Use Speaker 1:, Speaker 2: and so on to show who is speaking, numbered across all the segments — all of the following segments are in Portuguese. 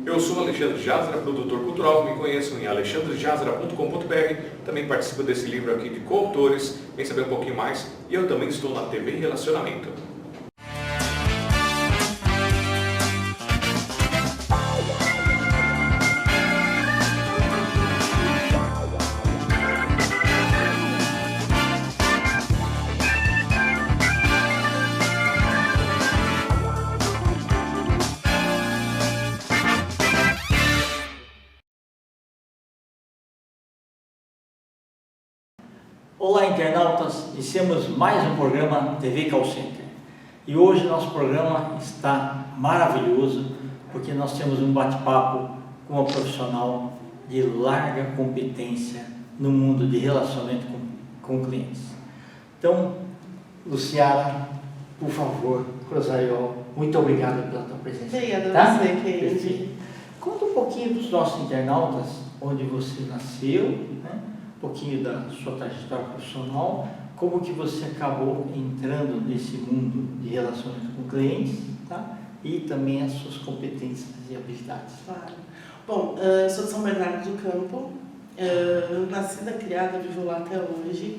Speaker 1: Eu sou Alexandre Jazara, produtor cultural. Me conheçam em alexandrejazara.com.br. Também participo desse livro aqui de coautores. Vem saber um pouquinho mais. E eu também estou na TV Relacionamento.
Speaker 2: Olá, internautas! Iniciamos mais um programa TV Call Center. E hoje nosso programa está maravilhoso porque nós temos um bate-papo com uma profissional de larga competência no mundo de relacionamento com clientes. Então, Luciana, por favor, Cruzariol, muito obrigado pela tua presença.
Speaker 3: Obrigada
Speaker 2: tá?
Speaker 3: a você, Kendi.
Speaker 2: Conta um pouquinho dos nossos internautas, onde você nasceu, né? Um pouquinho da sua trajetória profissional, como que você acabou entrando nesse mundo de relacionamento com clientes, tá? E também as suas competências e habilidades.
Speaker 3: Claro. Bom, sou de São Bernardo do Campo, nascida, criada, vivo lá até hoje.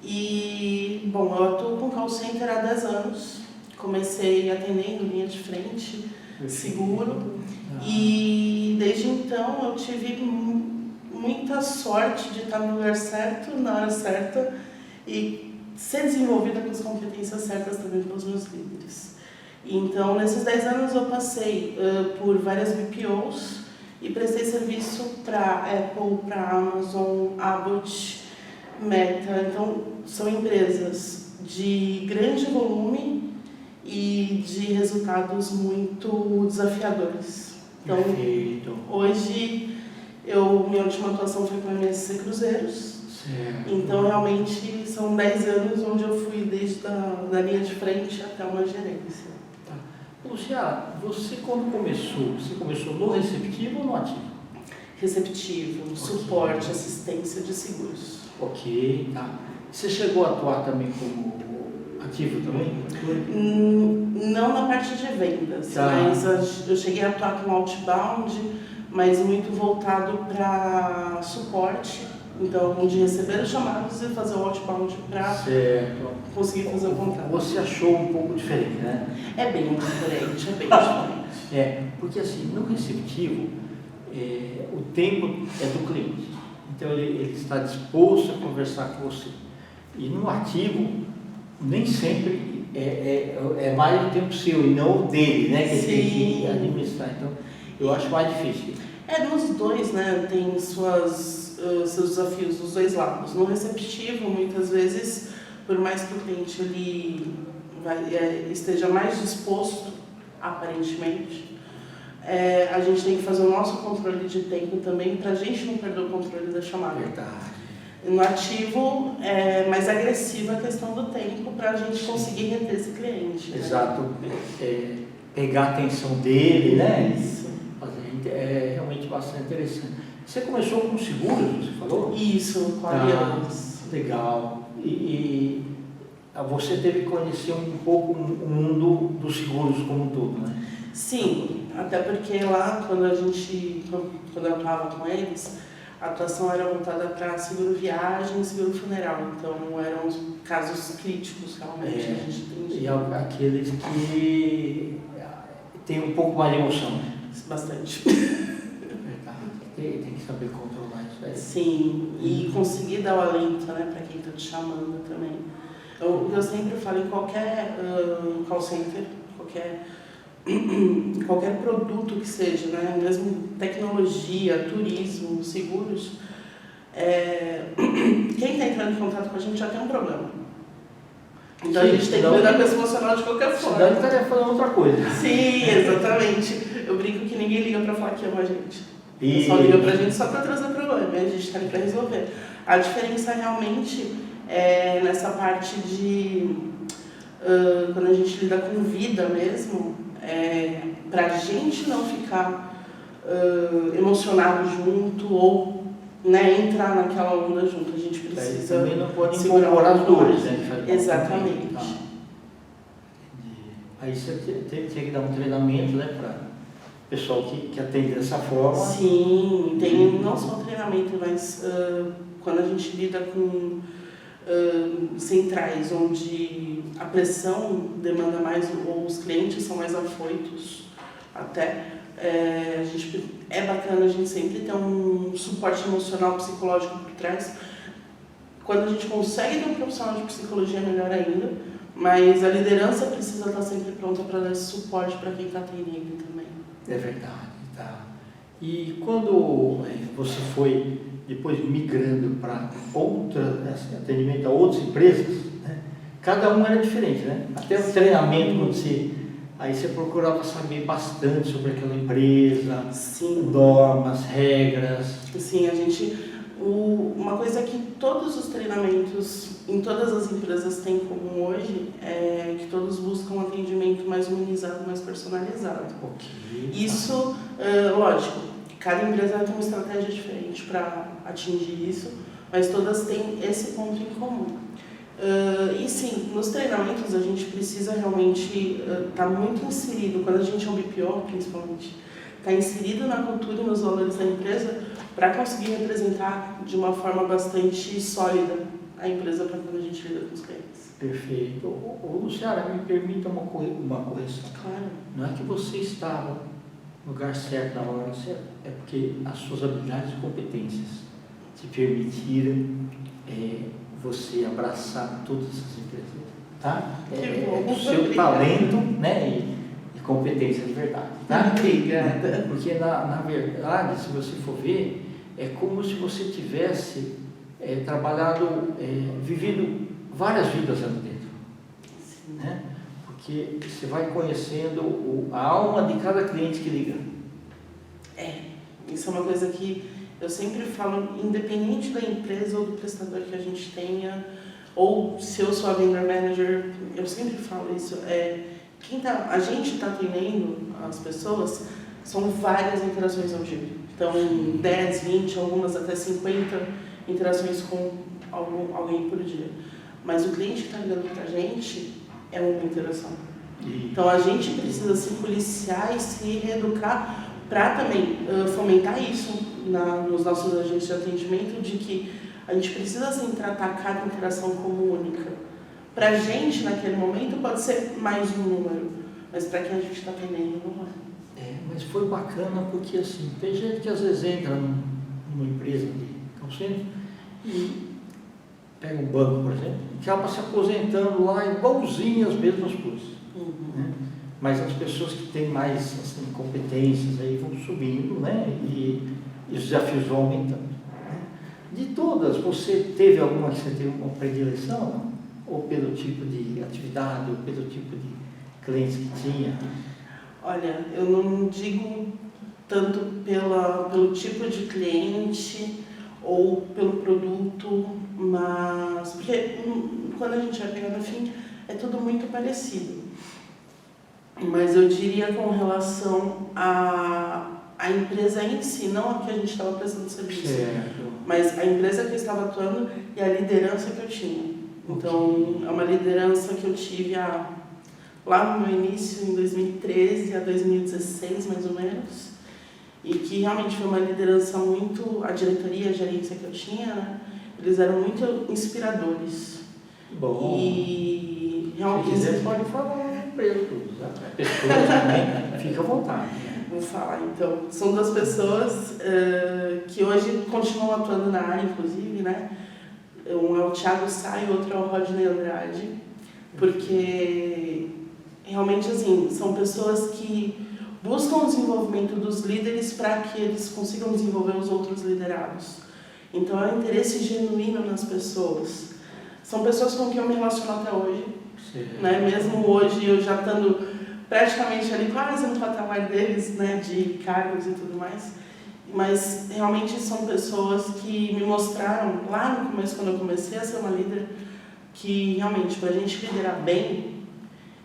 Speaker 3: E, bom, eu atuo com call center há 10 anos. Comecei atendendo linha de frente, seguro. E desde então eu tive muita sorte de estar no lugar certo, na hora certa e ser desenvolvida com as competências certas também pelos meus líderes. Então, nesses 10 anos eu passei por várias BPOs e prestei serviço para Apple, para Amazon, Abbott, Meta. Então, são empresas de grande volume e de resultados muito desafiadores. Então,
Speaker 2: Perfeito.
Speaker 3: hoje minha última atuação foi com a MSC Cruzeiros.
Speaker 2: Certo.
Speaker 3: Então, realmente, são 10 anos onde eu fui desde da linha de frente até uma gerência.
Speaker 2: Tá. Luciana, você quando começou, você começou no receptivo ou no ativo?
Speaker 3: Receptivo, suporte, assistência de seguros.
Speaker 2: Ok, tá. Você chegou a atuar também como ativo também?
Speaker 3: Não na parte de vendas,
Speaker 2: Tá.
Speaker 3: mas eu cheguei a atuar com outbound, mas muito voltado para suporte. Então, de receber os chamados e fazer o outbound para conseguir fazer o contrato.
Speaker 2: Você achou um pouco diferente, né?
Speaker 3: É bem diferente, é bem diferente.
Speaker 2: Porque assim, no receptivo, o tempo é do cliente. Então, ele está disposto a conversar com você. E no ativo, nem sempre é mais o tempo seu e não o dele, né? Que ele tem que administrar. Então, eu acho mais difícil.
Speaker 3: Nos dois, né? Tem seus desafios dos dois lados. No receptivo, muitas vezes, por mais que o cliente ele esteja mais disposto, aparentemente, a gente tem que fazer o nosso controle de tempo também para a gente não perder o controle da chamada.
Speaker 2: Verdade.
Speaker 3: No ativo, é mais agressiva a questão do tempo para a gente conseguir reter esse cliente.
Speaker 2: Exato. Pegar a atenção dele, né?
Speaker 3: Isso.
Speaker 2: É realmente bastante interessante. Você começou com seguros, você falou?
Speaker 3: Isso, com alianças.
Speaker 2: Legal. E você teve que conhecer um pouco o mundo dos seguros como um todo, né?
Speaker 3: Sim, até porque lá, quando eu atuava com eles, a atuação era voltada para seguro viagem e seguro funeral. Então, eram casos críticos, realmente, a gente entendia.
Speaker 2: E aqueles que tem um pouco mais de emoção, né?
Speaker 3: Bastante.
Speaker 2: Tem que saber controlar isso aí.
Speaker 3: Sim, e conseguir dar o alento, né, para quem está te chamando também. Eu sempre falo em qualquer call center, qualquer produto que seja, né, mesmo tecnologia, turismo, seguros, quem está entrando em contato com a gente já tem um problema. Então, a gente tem que lidar com esse emocional de qualquer forma.
Speaker 2: Senão ele estaria falando outra coisa.
Speaker 3: Sim, exatamente. Eu brinco que ninguém liga para falar que ama a gente. Só liga pra gente só para trazer problema, a gente está ali para resolver. A diferença realmente é nessa parte de quando a gente lida com vida mesmo, para a gente não ficar emocionado junto ou, né, entrar naquela onda junto. A gente precisa
Speaker 2: também não pode
Speaker 3: segurar
Speaker 2: incorporar as dores, né?
Speaker 3: Exatamente.
Speaker 2: Aí você tinha que dar um treinamento, né, pessoal que atende dessa forma.
Speaker 3: Sim, tem não só treinamento, mas quando a gente lida com centrais onde a pressão demanda mais, ou os clientes são mais afoitos, até, é bacana a gente sempre ter um suporte emocional, psicológico por trás. Quando a gente consegue ter um profissional de psicologia, melhor ainda, mas a liderança precisa estar sempre pronta para dar esse suporte para quem está atendendo também.
Speaker 2: É verdade, tá. E quando você foi depois migrando para atendimento a outras empresas, né? Cada uma era diferente, né? Até o treinamento, quando aí você procurava saber bastante sobre aquela empresa,
Speaker 3: Sim.
Speaker 2: normas, regras.
Speaker 3: Sim, uma coisa que todos os treinamentos em todas as empresas têm em comum hoje é que todos buscam um atendimento mais humanizado, mais personalizado.
Speaker 2: Okay.
Speaker 3: Isso, lógico, cada empresa tem uma estratégia diferente para atingir isso, mas todas têm esse ponto em comum. E sim, nos treinamentos a gente precisa realmente estar muito inserido, quando a gente é um BPO principalmente, está inserido na cultura e nos valores da empresa para conseguir representar de uma forma bastante sólida a empresa para quando a gente lida com os clientes.
Speaker 2: Perfeito. Luciana, me permita uma correção.
Speaker 3: Claro.
Speaker 2: Não é que você estava no lugar certo, na hora certa, é porque as suas habilidades e competências te permitiram você abraçar todas essas empresas, tá? O seu talento, né, e competência de verdade, tá?
Speaker 3: Obrigada.
Speaker 2: Porque na verdade, se você for ver, é como se você tivesse trabalhado, vivido várias vidas ali dentro, né? Porque você vai conhecendo a alma de cada cliente que liga.
Speaker 3: Isso é uma coisa que eu sempre falo, independente da empresa ou do prestador que a gente tenha, ou se eu sou a vendor manager, eu sempre falo isso, a gente está atendendo as pessoas, são várias interações ao dia. Então, 10, 20, algumas até 50 interações com alguém por dia. Mas o cliente que está ligando para a gente é uma interação. Então, a gente precisa se policiar e se reeducar para também fomentar isso nos nossos agentes de atendimento, de que a gente precisa sim tratar cada interação como única. Para a gente, naquele momento, pode ser mais um número, mas para quem a gente está atendendo, não é.
Speaker 2: Mas foi bacana porque, assim, tem gente que às vezes entra numa empresa de call center e pega um banco, por exemplo, e acaba se aposentando lá igualzinho as mesmas coisas. Né? Mas as pessoas que têm mais assim, competências aí vão subindo, né? E os desafios vão aumentando. Né? De todas, você teve alguma que você teve uma predileção? Não? Ou pelo tipo de atividade, ou pelo tipo de clientes que tinha?
Speaker 3: Olha, eu não digo tanto pelo tipo de cliente ou pelo produto, mas porque quando a gente vai pegar no fim, é tudo muito parecido. Mas eu diria com relação à empresa em si, não a que a gente estava prestando serviço, mas a empresa que eu estava atuando e a liderança que eu tinha. Então, é uma liderança que eu tive lá no meu início, em 2013 a 2016, mais ou menos, e que realmente foi uma liderança muito, a diretoria, a gerência que eu tinha, né? Eles eram muito inspiradores.
Speaker 2: Bom,
Speaker 3: e realmente...
Speaker 2: Se quiser, pode falar na empresa, a pessoa também fica à vontade.
Speaker 3: Vou falar, então. São duas pessoas que hoje continuam atuando na área, inclusive, né? Um é o Thiago Sá e o outro é o Rodney Andrade, porque realmente, assim, são pessoas que buscam o desenvolvimento dos líderes para que eles consigam desenvolver os outros liderados. Então, é um interesse genuíno nas pessoas. São pessoas com quem eu me relaciono até hoje, né? Mesmo hoje, eu já estando praticamente ali quase no patamar deles, né? De cargos e tudo mais. Mas, realmente, são pessoas que me mostraram, lá no começo, quando eu comecei a ser uma líder, que, realmente, para a gente liderar bem,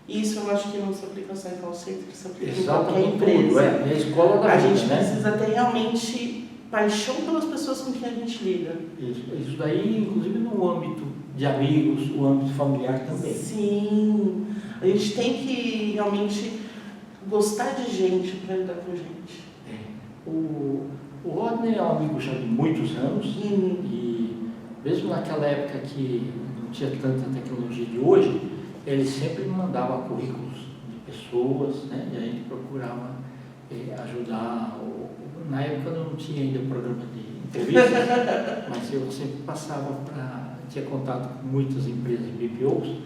Speaker 3: isso eu acho que não se aplica só em call center, se aplica em qualquer empresa.
Speaker 2: É a escola da vida,
Speaker 3: gente precisa ter realmente paixão pelas pessoas com quem a gente lida.
Speaker 2: Isso daí, inclusive, no âmbito de amigos, o âmbito familiar também.
Speaker 3: Sim, a gente tem que realmente gostar de gente para lidar com gente.
Speaker 2: O Rodney é um amigo já de muitos anos e mesmo naquela época que não tinha tanta tecnologia de hoje, ele sempre me mandava currículos de pessoas, né? E a gente procurava ajudar. Na época não tinha ainda programa de entrevista, mas eu sempre passava tinha contato com muitas empresas de BPOs,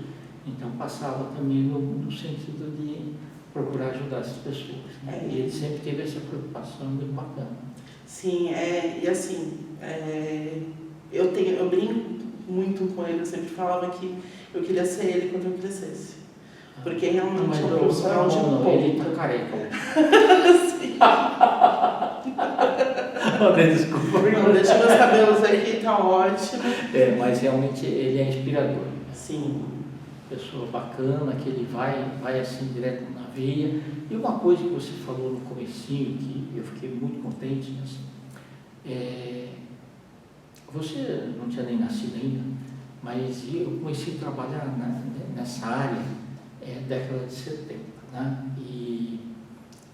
Speaker 2: então passava também no sentido de procurar ajudar essas pessoas. Né? E ele sempre teve essa preocupação muito bacana.
Speaker 3: Sim, e assim, eu brinco muito com ele, eu sempre falava que eu queria ser ele quando eu crescesse. Porque realmente é um profissional de ponta.
Speaker 2: Ele tá careca
Speaker 3: Sim.
Speaker 2: Desculpa.
Speaker 3: Não, deixa meus cabelos aqui, tá ótimo.
Speaker 2: Mas realmente ele é inspirador.
Speaker 3: Sim.
Speaker 2: Pessoa bacana, que ele vai assim direto na veia. E uma coisa que você falou no comecinho, que eu fiquei muito contente, assim, você não tinha nem nascido ainda, mas eu comecei a trabalhar nessa área década de 70, né? E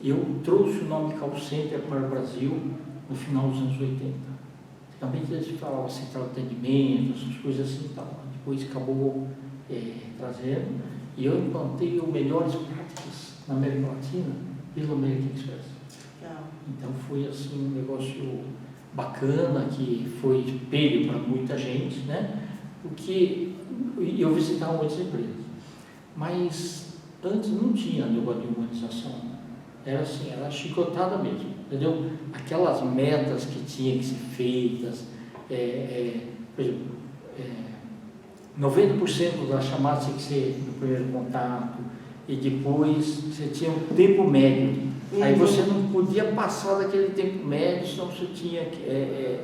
Speaker 2: eu trouxe o nome call center para o Brasil no final dos anos 80. Antigamente eles falavam central de atendimento, essas coisas assim e tal. Depois acabou trazendo, e eu implantei o melhores práticas na América Latina pelo American Express. Então foi assim um negócio bacana, que foi espelho para muita gente, né? Porque eu visitava muitas empresas, mas antes não tinha negócio de humanização, era assim, era chicotada mesmo, entendeu? Aquelas metas que tinham que ser feitas, por exemplo, 90% das chamadas tinha que ser no primeiro contato, e depois você tinha um tempo médio. Aí você não podia passar daquele tempo médio, senão você tinha que.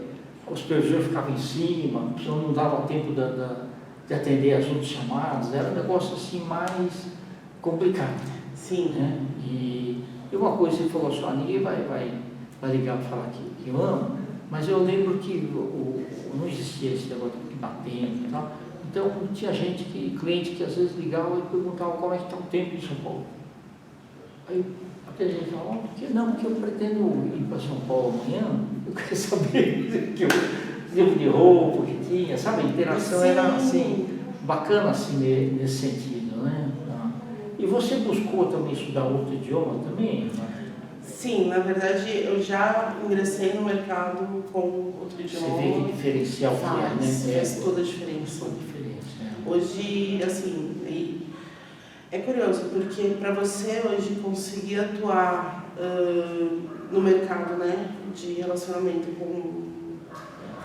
Speaker 2: O supervisor ficava em cima, senão não dava tempo de atender as outras chamadas, era um negócio assim mais complicado.
Speaker 3: Sim.
Speaker 2: Né? E uma coisa você falou assim: ninguém vai ligar para falar que eu amo, mas eu lembro que não existia esse negócio de batendo e tal. Então tinha cliente que às vezes ligava e perguntava como é que está o tempo em São Paulo. Aí a gente falava, porque eu pretendo ir para São Paulo amanhã, eu quero saber que tipo de roupa que tinha, sabe? A interação era assim, bacana assim nesse sentido, né? E você buscou também estudar outro idioma também?
Speaker 3: Sim, na verdade eu já ingressei no mercado com outro idioma.
Speaker 2: Você vê que diferencial que é, né?
Speaker 3: Faz toda a diferença. Hoje, assim, é curioso, porque para você hoje conseguir atuar no mercado, né, de relacionamento,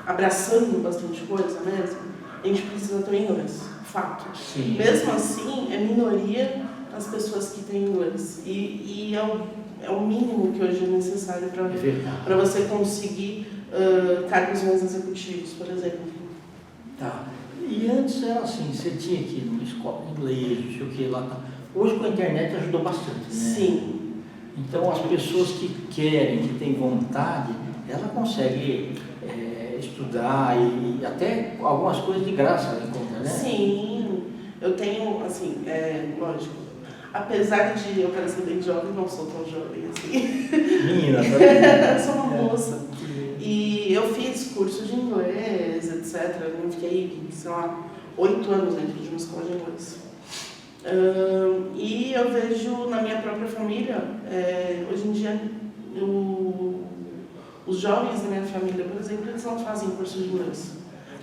Speaker 3: abraçando bastante coisa mesmo, a gente precisa ter inglês, fato.
Speaker 2: Sim.
Speaker 3: Mesmo assim, é minoria as pessoas que têm inglês. E é o mínimo que hoje é necessário para você conseguir cargos mais executivos, por exemplo.
Speaker 2: Tá. E antes era assim, você tinha que ir numa escola de inglês, não sei o que lá. Hoje com a internet ajudou bastante, né?
Speaker 3: Sim.
Speaker 2: Então as pessoas que querem, que têm vontade, ela consegue estudar e até algumas coisas de graça ela encontra, né?
Speaker 3: Sim, eu tenho, assim, lógico, apesar de eu parecer bem jovem, não sou tão jovem assim.
Speaker 2: Menina, tá?
Speaker 3: Sou uma moça. E eu fiz curso de inglês, etc. Eu fiquei, sei lá, 8 anos dentro de uma escola de inglês. E eu vejo na minha própria família, hoje em dia, os jovens da minha família, por exemplo, eles não fazem curso de inglês,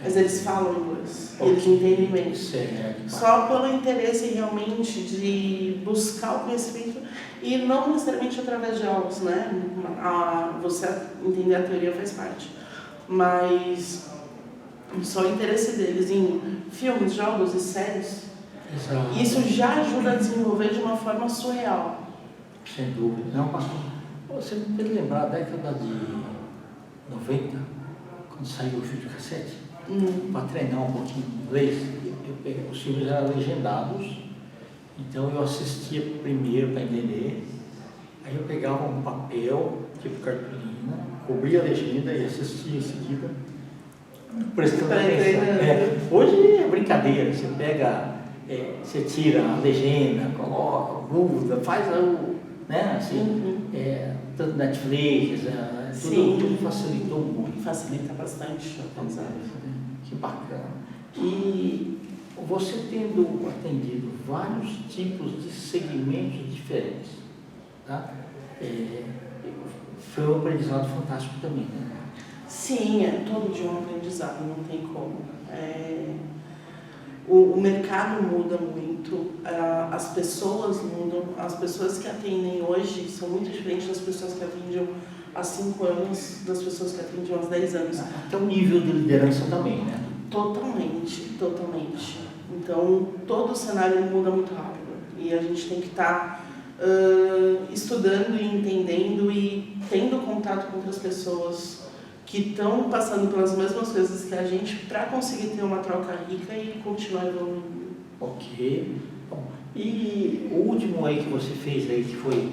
Speaker 3: mas eles falam inglês, eles entendem bem. Só pelo interesse realmente de buscar o conhecimento, e não necessariamente através de aulas, né? Você entender a teoria faz parte, mas só o interesse deles em filmes, jogos e séries.
Speaker 2: Exato.
Speaker 3: Isso já ajuda a desenvolver de uma forma surreal.
Speaker 2: Sem dúvida. Não, você me fez lembrar da década de 90, quando saiu o videocassete, para treinar um pouquinho de inglês, os filmes eram legendados, então eu assistia primeiro para entender, aí eu pegava um papel, tipo cartolina, cobria a legenda e assistia em seguida, prestando atenção. Hoje é brincadeira, você pega, você tira a legenda, coloca, muda, faz né? Assim, tanto Netflix, tudo facilitou muito.
Speaker 3: Facilita bastante o aprendizado.
Speaker 2: Que bacana. E você tendo atendido vários tipos de segmentos diferentes, tá? Foi um aprendizado fantástico também, né?
Speaker 3: Sim, todo dia um aprendizado, não tem como. O mercado muda muito, as pessoas mudam, as pessoas que atendem hoje são muito diferentes das pessoas que atendiam há 5 anos, das pessoas que atendiam há 10 anos.
Speaker 2: Até o nível de liderança também, né?
Speaker 3: Totalmente. Então, todo o cenário muda muito rápido e a gente tem que estar estudando e entendendo e tendo contato com outras pessoas que estão passando pelas mesmas coisas que a gente para conseguir ter uma troca rica e continuar evoluindo.
Speaker 2: Ok. Bom, e o último aí que você fez aí, que foi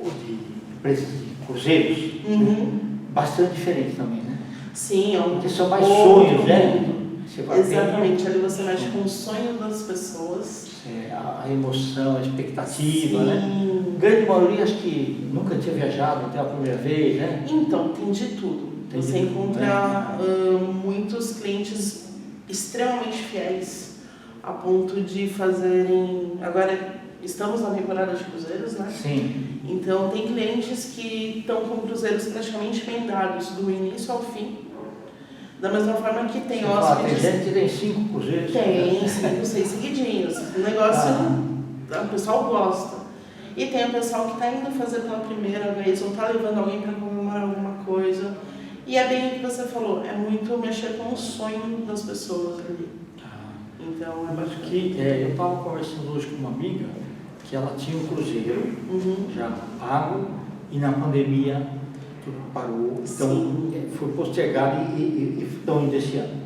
Speaker 2: o de empresas de cruzeiros, né? Bastante diferente também, né?
Speaker 3: Sim,
Speaker 2: porque são mais sonhos, né?
Speaker 3: Exatamente, ali você mexe com o sonho das pessoas.
Speaker 2: A emoção, a expectativa,
Speaker 3: sim,
Speaker 2: né? Grande maioria acho que nunca tinha viajado até a primeira vez, né?
Speaker 3: Então, tem de tudo. Você encontra muitos clientes extremamente fiéis, a ponto de fazerem... Agora, estamos na temporada de cruzeiros, né?
Speaker 2: Sim.
Speaker 3: Então, tem clientes que estão com cruzeiros praticamente emendados, do início ao fim. Da mesma forma que tem hóspedes...
Speaker 2: Tem gente que tem 5 cruzeiros.
Speaker 3: Tem 5, 6 seguidinhos. O negócio, o pessoal gosta. E tem o pessoal que está indo fazer pela primeira vez, ou está levando alguém para comemorar alguma coisa. E é bem o que você falou, é muito mexer com o sonho das pessoas ali. Então, é bacana.
Speaker 2: Eu estava conversando hoje com uma amiga que ela tinha um cruzeiro já pago e na pandemia tudo parou. Então, foi postergado e estão indo esse ano.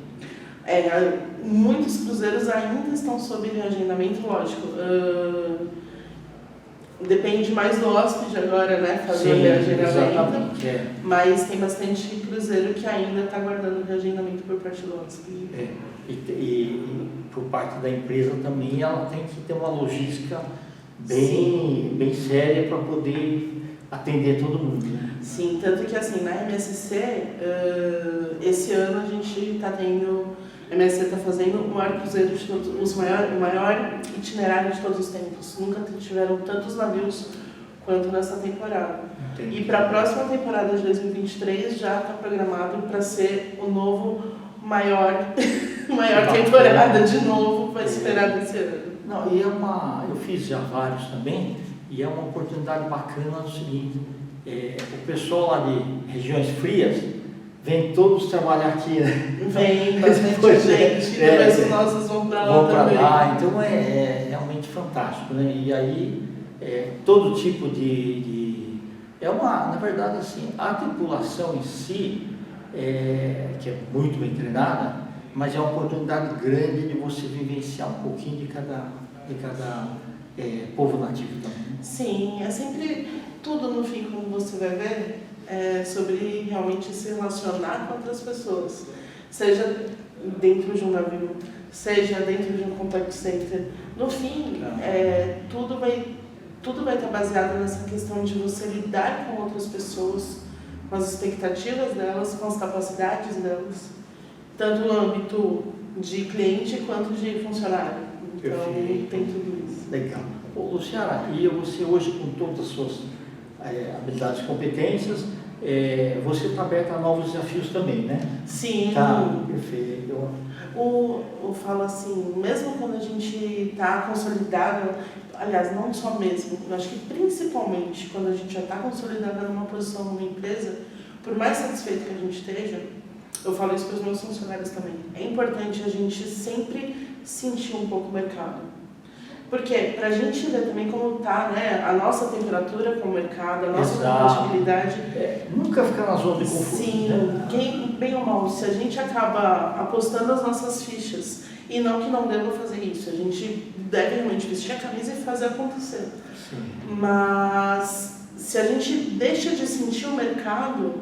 Speaker 3: Muitos cruzeiros ainda estão sob reagendamento, lógico. Depende mais do hóspede agora, né? Fazer o reagendamento. Mas tem bastante cruzeiro que ainda está aguardando o reagendamento por parte do hóspede.
Speaker 2: E por parte da empresa também, ela tem que ter uma logística bem séria para poder atender todo mundo. Né?
Speaker 3: Sim, tanto que assim, na MSC, esse ano a gente está tendo... A MSC está fazendo o maior cruzeiro de todos, o maior itinerário de todos os tempos. Nunca tiveram tantos navios quanto nessa temporada. Entendi. E para a próxima temporada de 2023 já está programado para ser o novo maior temporada de novo para esperar desse ano.
Speaker 2: Não, e eu fiz já vários também, e é uma oportunidade bacana no seguinte, o pessoal lá de regiões frias vem todos trabalhar aqui, né?
Speaker 3: Vem bastante gente, depois os nossos vão para lá também.
Speaker 2: Então é realmente fantástico, né? E aí todo tipo na verdade assim, a tripulação em si, que é muito bem treinada, mas é uma oportunidade grande de você vivenciar um pouquinho de cada povo nativo também.
Speaker 3: Sim, é sempre tudo no fim, como você vai ver, sobre realmente se relacionar com outras pessoas, seja dentro de um navio, seja dentro de um contact center. No fim, tudo vai estar baseado nessa questão de você lidar com outras pessoas, com as expectativas delas, com as capacidades delas, tanto no âmbito de cliente quanto de funcionário. Então, tem tudo isso.
Speaker 2: Legal. Luciana, e você hoje, com todas as suas habilidades e competências, você está aberta a novos desafios também, né?
Speaker 3: Sim.
Speaker 2: Tá, perfeito.
Speaker 3: Eu falo assim, mesmo quando a gente está consolidado, aliás, não só mesmo, eu acho que principalmente quando a gente já está consolidado numa posição numa empresa, por mais satisfeito que a gente esteja, eu falo isso para os meus funcionários também, é importante a gente sempre sentir um pouco o mercado. Porque para a gente ver também como está, né, a nossa temperatura com o mercado, a nossa compatibilidade.
Speaker 2: Nunca ficar na zona de conforto.
Speaker 3: Sim, né? Bem ou mal, se a gente acaba apostando as nossas fichas, e não que não deva fazer isso, a gente deve realmente vestir a camisa e fazer acontecer. Sim. Mas se a gente deixa de sentir o mercado,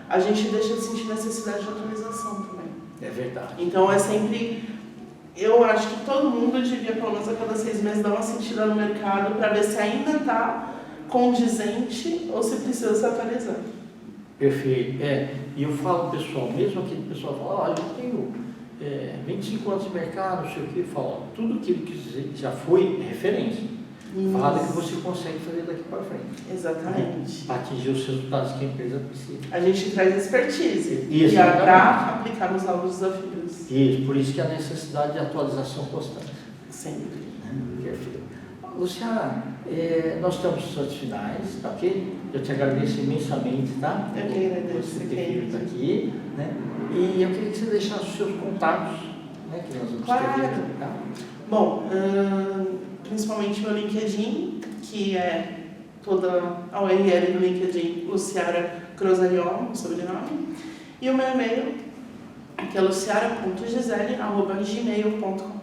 Speaker 3: a gente deixa de sentir necessidade de atualização também.
Speaker 2: É verdade.
Speaker 3: Então é sempre... Eu acho que todo mundo devia, pelo menos a cada 6 meses, dar uma sentida no mercado para ver se ainda está condizente ou se precisa se atualizar.
Speaker 2: Perfeito. E eu falo pessoal, mesmo aquele pessoal fala, olha, eu tenho 25 anos de mercado, não sei o que, fala, tudo aquilo que já foi referência. Fala que você consegue fazer daqui para frente.
Speaker 3: Exatamente.
Speaker 2: Para atingir os resultados que a empresa precisa.
Speaker 3: A gente traz expertise
Speaker 2: Exatamente.
Speaker 3: para aplicar nos novos desafios.
Speaker 2: Isso, por isso que a necessidade de atualização constante.
Speaker 3: Sempre.
Speaker 2: Perfeito. Luciana, nós estamos nos instantes finais, tá ok? Eu te agradeço imensamente, tá?
Speaker 3: Eu que agradeço.
Speaker 2: Você ter vindo aqui, né? E eu queria que você deixasse os seus contatos, né? Que nós vamos ter aqui, tá?
Speaker 3: Bom, principalmente meu LinkedIn, que é toda a URL do LinkedIn, Luciara Crosariol, sobrenome, e o meu e-mail, que é luciara.gisele@gmail.com.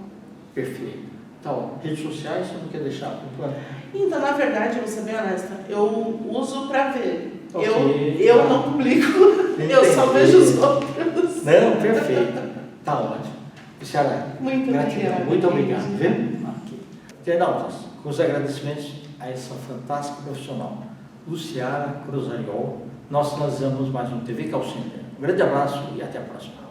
Speaker 2: Perfeito. Então, redes sociais, você não quer deixar por plano?
Speaker 3: Então, na verdade, vou ser bem honesta, eu uso para ver.
Speaker 2: Ok,
Speaker 3: eu
Speaker 2: tá.
Speaker 3: não publico,
Speaker 2: Entendi.
Speaker 3: eu só vejo os outros.
Speaker 2: Não, perfeito. Tá ótimo. Luciana,
Speaker 3: Muito
Speaker 2: gratidão.
Speaker 3: obrigada.
Speaker 2: Muito obrigado, viu? Aqui. Internautas, com os agradecimentos a essa fantástica profissional, Luciara Crosariol, nós finalizamos mais um TV Call Center. Um grande abraço e até a próxima.